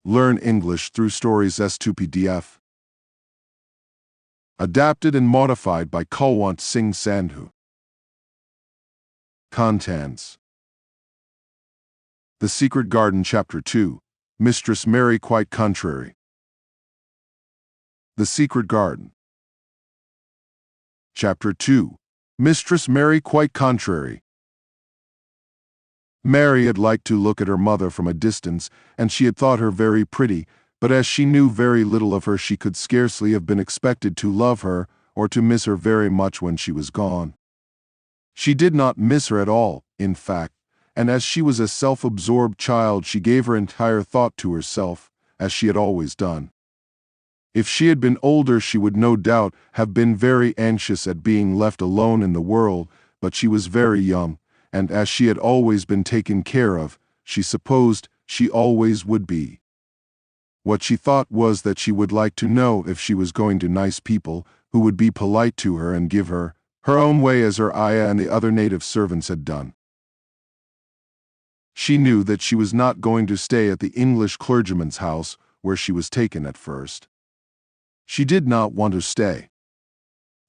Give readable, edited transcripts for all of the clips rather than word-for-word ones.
Learn English through Stories S2 PDF. Adapted and modified by Kulwant Singh Sandhu. Contents: The Secret Garden Chapter 2, Mistress Mary Quite Contrary. The Secret Garden. Chapter 2, Mistress Mary Quite Contrary. Mary had liked to look at her mother from a distance, and she had thought her very pretty, but as she knew very little of her, she could scarcely have been expected to love her or to miss her very much when she was gone. She did not miss her at all, in fact, and as she was a self-absorbed child, she gave her entire thought to herself, as she had always done. If she had been older, she would no doubt have been very anxious at being left alone in the world, but she was very young, and as she had always been taken care of, she supposed she always would be. What she thought was that she would like to know if she was going to nice people who would be polite to her and give her her own way as her ayah and the other native servants had done. She knew that she was not going to stay at the English clergyman's house where she was taken at first. She did not want to stay.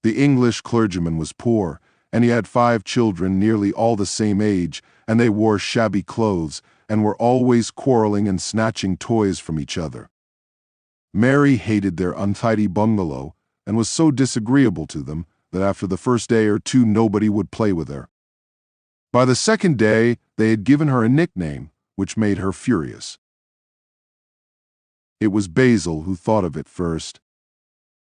The English clergyman was poor, and he had 5 children nearly all the same age, and they wore shabby clothes and were always quarreling and snatching toys from each other. Mary hated their untidy bungalow and was so disagreeable to them that after the first day or two nobody would play with her. By the second day they had given her a nickname, which made her furious. It was Basil who thought of it first.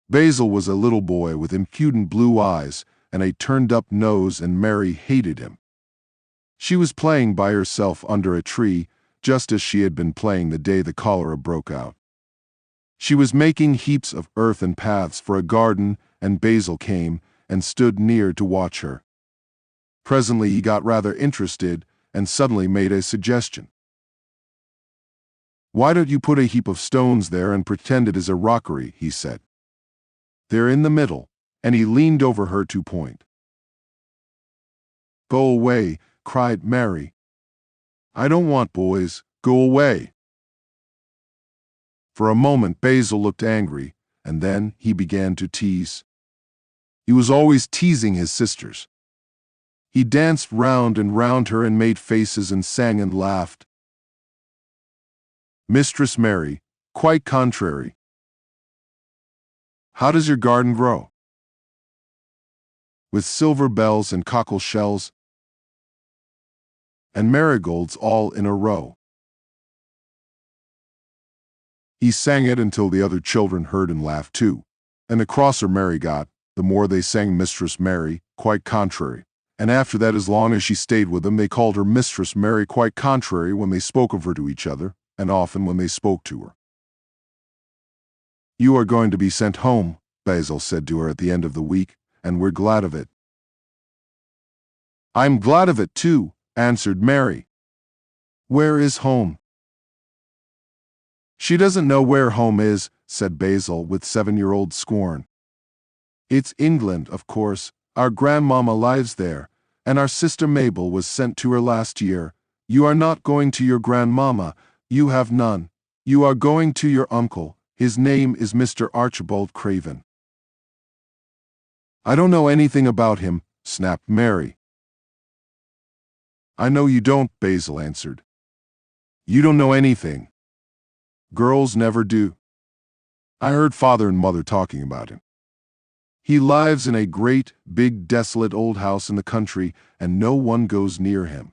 Basil was a little boy with impudent blue eyes and a turned-up nose, and Mary hated him. She was playing by herself under a tree, just as she had been playing the day the cholera broke out. She was making heaps of earth and paths for a garden, and Basil came and stood near to watch her. Presently he got rather interested and suddenly made a suggestion. "Why don't you put a heap of stones there and pretend it is a rockery?" he said. "They're in the middle," and he leaned over her to point. "Go away," cried Mary. "I don't want boys. Go away." For a moment Basil looked angry, and then he began to tease. He was always teasing his sisters. He danced round and round her and made faces and sang and laughed. Mistress Mary, quite contrary. "How does your garden grow?" "With silver bells and cockle shells and marigolds all in a row." He sang it until the other children heard and laughed too, and the crosser Mary got, the more they sang Mistress Mary, quite contrary, and after that, as long as she stayed with them, they called her Mistress Mary Quite Contrary when they spoke of her to each other, and often when they spoke to her. "You are going to be sent home," Basil said to her at the end of the week, "and we're glad of it." "I'm glad of it too," answered Mary. "Where is home?" "She doesn't know where home is," said Basil with 7-year-old scorn. "It's England, of course. Our grandmama lives there, and our sister Mabel was sent to her last year. You are not going to your grandmama. You have none. You are going to your uncle. His name is Mr. Archibald Craven." "I don't know anything about him," snapped Mary. "I know you don't," Basil answered. "You don't know anything. Girls never do. I heard Father and Mother talking about him. He lives in a great, big, desolate old house in the country, and no one goes near him.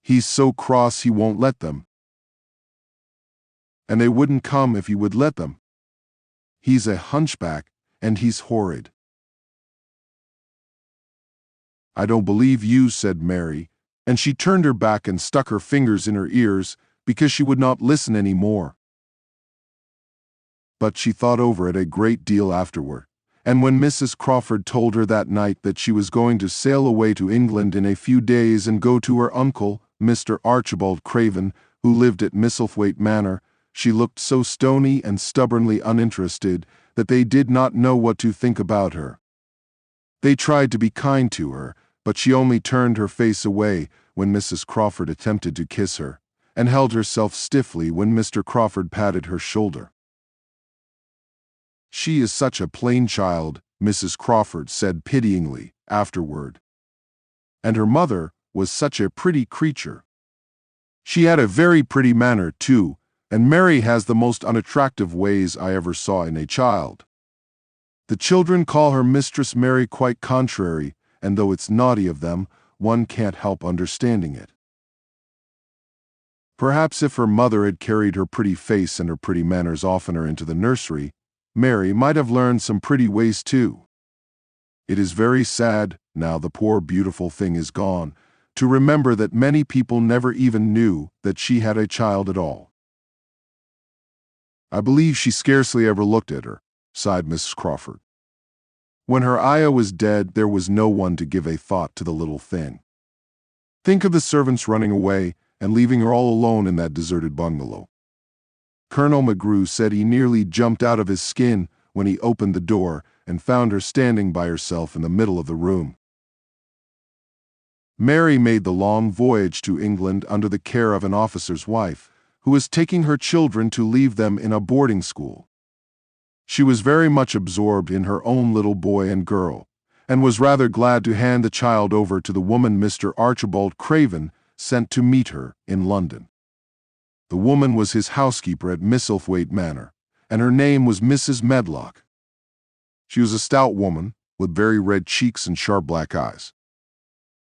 He's so cross he won't let them. And they wouldn't come if he would let them. He's a hunchback, and he's horrid." "I don't believe you," said Mary, and she turned her back and stuck her fingers in her ears because she would not listen any more. But she thought over it a great deal afterward, and when Mrs. Crawford told her that night that she was going to sail away to England in a few days and go to her uncle, Mr. Archibald Craven, who lived at Misselthwaite Manor, she looked so stony and stubbornly uninterested that they did not know what to think about her. They tried to be kind to her, but she only turned her face away when Mrs. Crawford attempted to kiss her, and held herself stiffly when Mr. Crawford patted her shoulder. "She is such a plain child," Mrs. Crawford said pityingly afterward. "And her mother was such a pretty creature. She had a very pretty manner, too, and Mary has the most unattractive ways I ever saw in a child. The children call her Mistress Mary quite contrary, and though it's naughty of them, one can't help understanding it." Perhaps if her mother had carried her pretty face and her pretty manners oftener into the nursery, Mary might have learned some pretty ways too. It is very sad, now the poor beautiful thing is gone, to remember that many people never even knew that she had a child at all. "I believe she scarcely ever looked at her," sighed Mrs. Crawford. "When her ayah was dead, there was no one to give a thought to the little thing. Think of the servants running away and leaving her all alone in that deserted bungalow." Colonel McGrew said he nearly jumped out of his skin when he opened the door and found her standing by herself in the middle of the room. Mary made the long voyage to England under the care of an officer's wife, who was taking her children to leave them in a boarding school. She was very much absorbed in her own little boy and girl, and was rather glad to hand the child over to the woman Mr. Archibald Craven sent to meet her in London. The woman was his housekeeper at Misselthwaite Manor, and her name was Mrs. Medlock. She was a stout woman, with very red cheeks and sharp black eyes.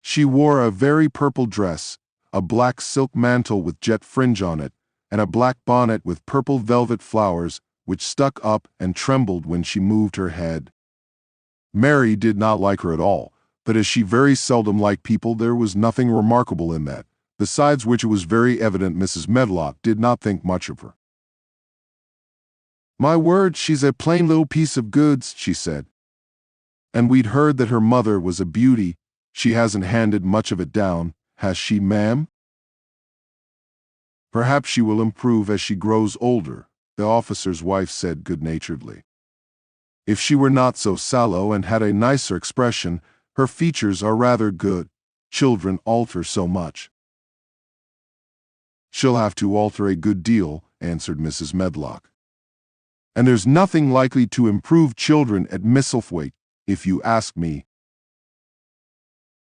She wore a very purple dress, a black silk mantle with jet fringe on it, and a black bonnet with purple velvet flowers which stuck up and trembled when she moved her head. Mary did not like her at all, but as she very seldom liked people, there was nothing remarkable in that, besides which it was very evident Mrs. Medlock did not think much of her. "My word, she's a plain little piece of goods," she said. "And we'd heard that her mother was a beauty. She hasn't handed much of it down, has she, ma'am?" "Perhaps she will improve as she grows older," the officer's wife said good-naturedly. "If she were not so sallow and had a nicer expression, her features are rather good. Children alter so much." "She'll have to alter a good deal," answered Mrs. Medlock. "And there's nothing likely to improve children at Misselthwaite, if you ask me."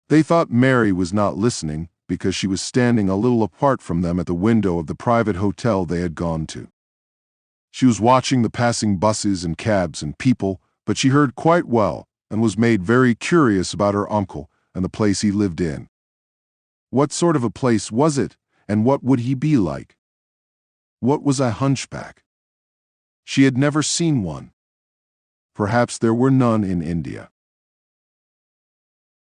They thought Mary was not listening because she was standing a little apart from them at the window of the private hotel they had gone to. She was watching the passing buses and cabs and people, but she heard quite well and was made very curious about her uncle and the place he lived in. What sort of a place was it, and what would he be like? What was a hunchback? She had never seen one. Perhaps there were none in India.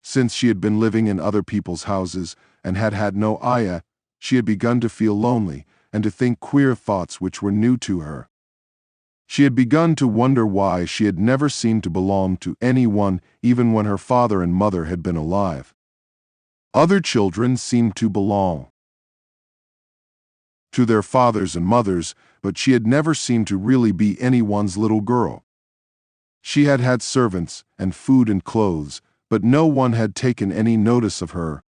Since she had been living in other people's houses and had had no ayah, she had begun to feel lonely and to think queer thoughts which were new to her. She had begun to wonder why she had never seemed to belong to anyone even when her father and mother had been alive. Other children seemed to belong to their fathers and mothers, but she had never seemed to really be anyone's little girl. She had had servants and food and clothes, but no one had taken any notice of her.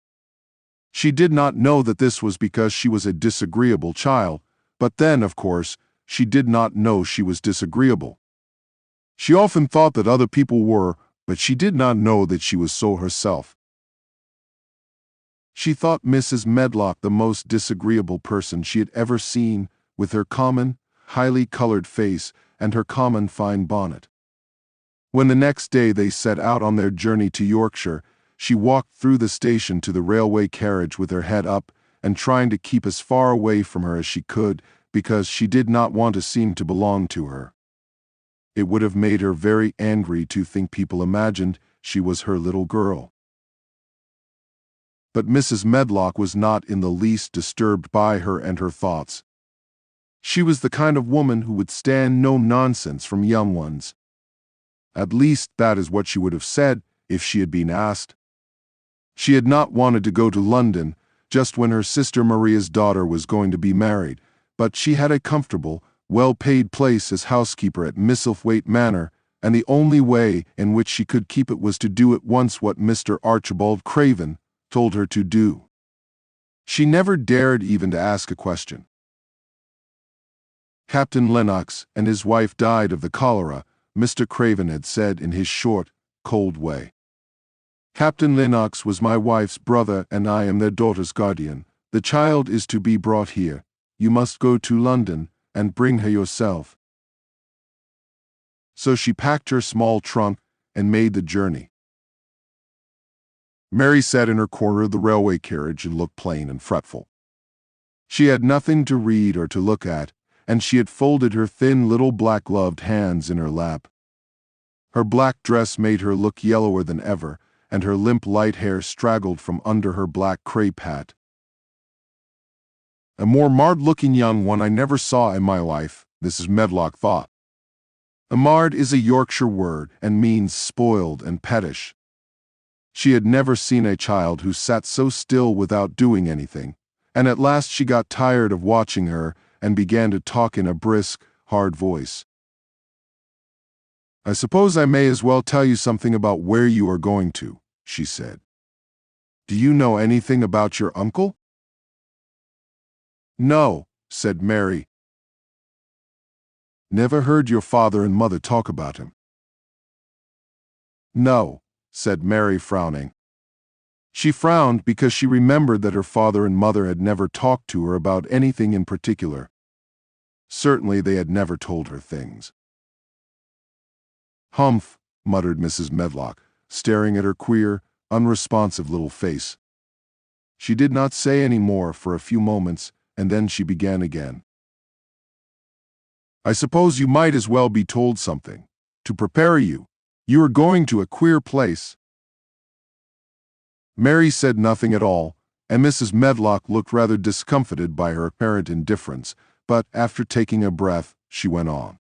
She did not know that this was because she was a disagreeable child, but then, of course, she did not know she was disagreeable. She often thought that other people were, but she did not know that she was so herself. She thought Mrs. Medlock the most disagreeable person she had ever seen, with her common, highly colored face and her common fine bonnet. When the next day they set out on their journey to Yorkshire, she walked through the station to the railway carriage with her head up and trying to keep as far away from her as she could, because she did not want to seem to belong to her. It would have made her very angry to think people imagined she was her little girl. But Mrs. Medlock was not in the least disturbed by her and her thoughts. She was the kind of woman who would stand no nonsense from young ones. At least that is what she would have said if she had been asked. She had not wanted to go to London just when her sister Maria's daughter was going to be married, but she had a comfortable, well-paid place as housekeeper at Misselthwaite Manor, and the only way in which she could keep it was to do at once what Mr. Archibald Craven told her to do. She never dared even to ask a question. Captain Lennox and his wife died of the cholera, Mr. Craven had said in his short, cold way. Captain Lennox was my wife's brother and I am their daughter's guardian. The child is to be brought here. You must go to London and bring her yourself. So she packed her small trunk and made the journey. Mary sat in her corner of the railway carriage and looked plain and fretful. She had nothing to read or to look at, and she had folded her thin little black-gloved hands in her lap. Her black dress made her look yellower than ever, and her limp light hair straggled from under her black crepe hat. A more marred-looking young one I never saw in my life, Mrs. Medlock thought. A marred is a Yorkshire word and means spoiled and pettish. She had never seen a child who sat so still without doing anything, and at last she got tired of watching her and began to talk in a brisk, hard voice. I suppose I may as well tell you something about where you are going to, she said. Do you know anything about your uncle? No, said Mary. Never heard your father and mother talk about him. No, said Mary, frowning. She frowned because she remembered that her father and mother had never talked to her about anything in particular. Certainly they had never told her things. Humph, muttered Mrs. Medlock, staring at her queer, unresponsive little face. She did not say any more for a few moments, and then she began again. I suppose you might as well be told something. To prepare you. You are going to a queer place. Mary said nothing at all, and Mrs. Medlock looked rather discomfited by her apparent indifference, but after taking a breath, she went on.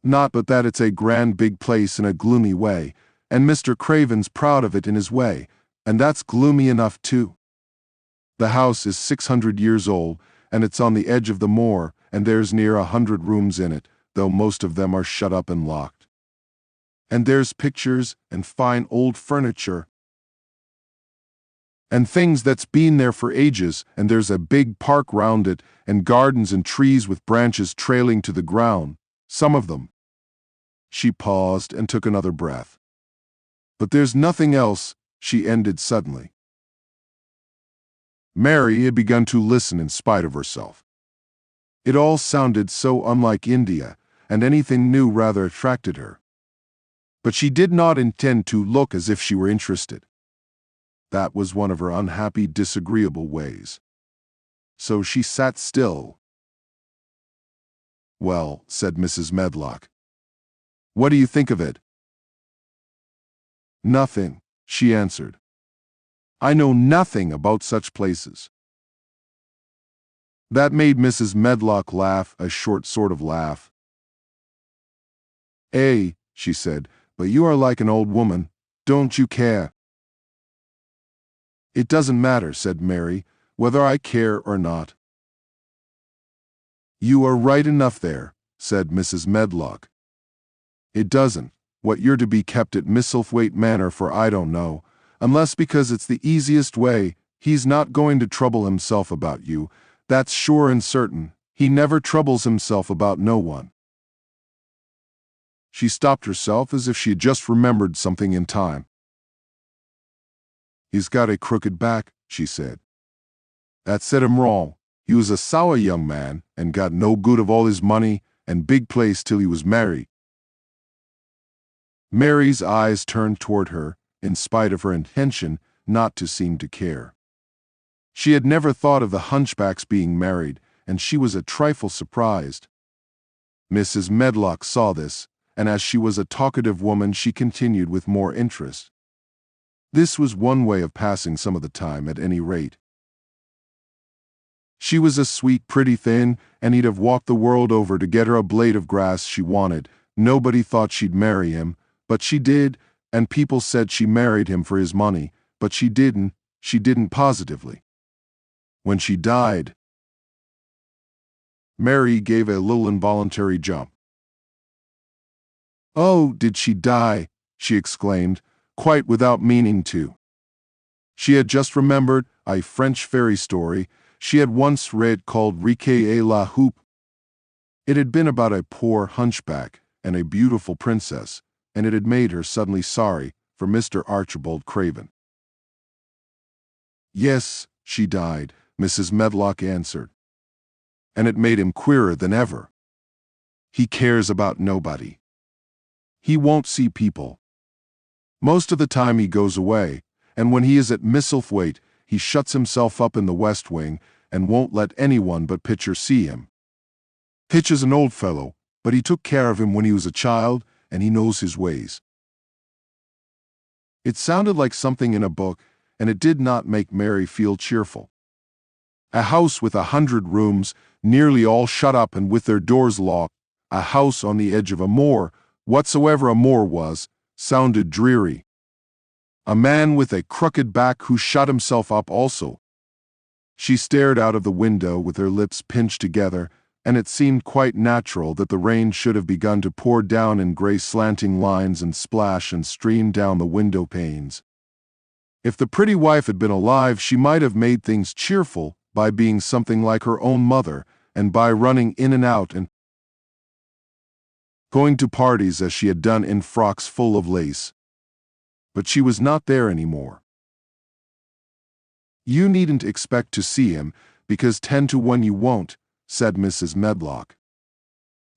Not but that it's a grand big place in a gloomy way, and Mr. Craven's proud of it in his way, and that's gloomy enough too. The house is 600 years old, and it's on the edge of the moor, and there's near 100 rooms in it, though most of them are shut up and locked. And there's pictures and fine old furniture, and things that's been there for ages, and there's a big park round it, and gardens and trees with branches trailing to the ground, some of them. She paused and took another breath. But there's nothing else, she ended suddenly. Mary had begun to listen in spite of herself. It all sounded so unlike India, and anything new rather attracted her. But she did not intend to look as if she were interested. That was one of her unhappy, disagreeable ways. So she sat still. Well, said Mrs. Medlock. What do you think of it? Nothing, she answered. I know nothing about such places. That made Mrs. Medlock laugh, a short sort of laugh. Eh, she said, but you are like an old woman. Don't you care? It doesn't matter, said Mary, whether I care or not. You are right enough there, said Mrs. Medlock. It doesn't. What you're to be kept at Misselthwaite Manor for I don't know, unless because it's the easiest way. He's not going to trouble himself about you, that's sure and certain. He never troubles himself about no one. She stopped herself as if she had just remembered something in time. He's got a crooked back, she said. That set him wrong. He was a sour young man, and got no good of all his money and big place till he was married. Mary's eyes turned toward her, in spite of her intention not to seem to care. She had never thought of the hunchbacks being married, and she was a trifle surprised. Mrs. Medlock saw this, and as she was a talkative woman, she continued with more interest. This was one way of passing some of the time, at any rate. She was a sweet, pretty thing, and he'd have walked the world over to get her a blade of grass she wanted. Nobody thought she'd marry him, but she did, and people said she married him for his money, but she didn't positively. When she died, Mary gave a little involuntary jump. Oh, did she die? She exclaimed, quite without meaning to. She had just remembered a French fairy story she had once read called Riquet et la Houppe. It had been about a poor hunchback and a beautiful princess, and it had made her suddenly sorry for Mr. Archibald Craven. Yes, she died, Mrs. Medlock answered. And it made him queerer than ever. He cares about nobody. He won't see people. Most of the time he goes away, and when he is at Misselthwaite, he shuts himself up in the West Wing and won't let anyone but Pitcher see him. Pitch is an old fellow, but he took care of him when he was a child, and he knows his ways. It sounded like something in a book, and it did not make Mary feel cheerful. A house with 100 rooms, nearly all shut up and with their doors locked, a house on the edge of a moor, whatsoever a moor was, sounded dreary. A man with a crooked back who shut himself up also. She stared out of the window with her lips pinched together, and it seemed quite natural that the rain should have begun to pour down in gray slanting lines and splash and stream down the window panes. If the pretty wife had been alive, she might have made things cheerful by being something like her own mother, and by running in and out and going to parties as she had done in frocks full of lace. But she was not there anymore. You needn't expect to see him, because 10 to 1 you won't, said Mrs. Medlock.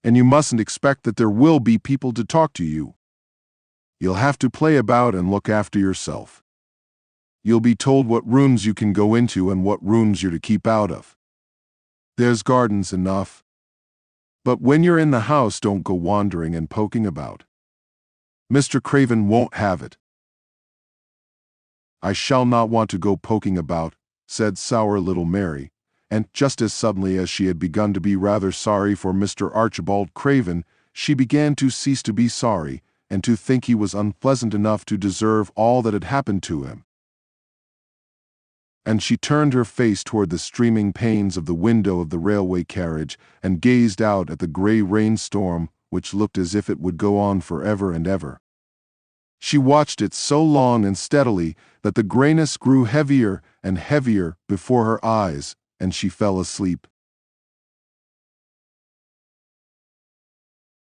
And you mustn't expect that there will be people to talk to you. You'll have to play about and look after yourself. You'll be told what rooms you can go into and what rooms you're to keep out of. There's gardens enough. But when you're in the house, don't go wandering and poking about. Mr. Craven won't have it. I shall not want to go poking about, said sour little Mary, and just as suddenly as she had begun to be rather sorry for Mr. Archibald Craven, she began to cease to be sorry, and to think he was unpleasant enough to deserve all that had happened to him. And she turned her face toward the streaming panes of the window of the railway carriage, and gazed out at the gray rainstorm, which looked as if it would go on forever and ever. She watched it so long and steadily that the grayness grew heavier and heavier before her eyes, and she fell asleep.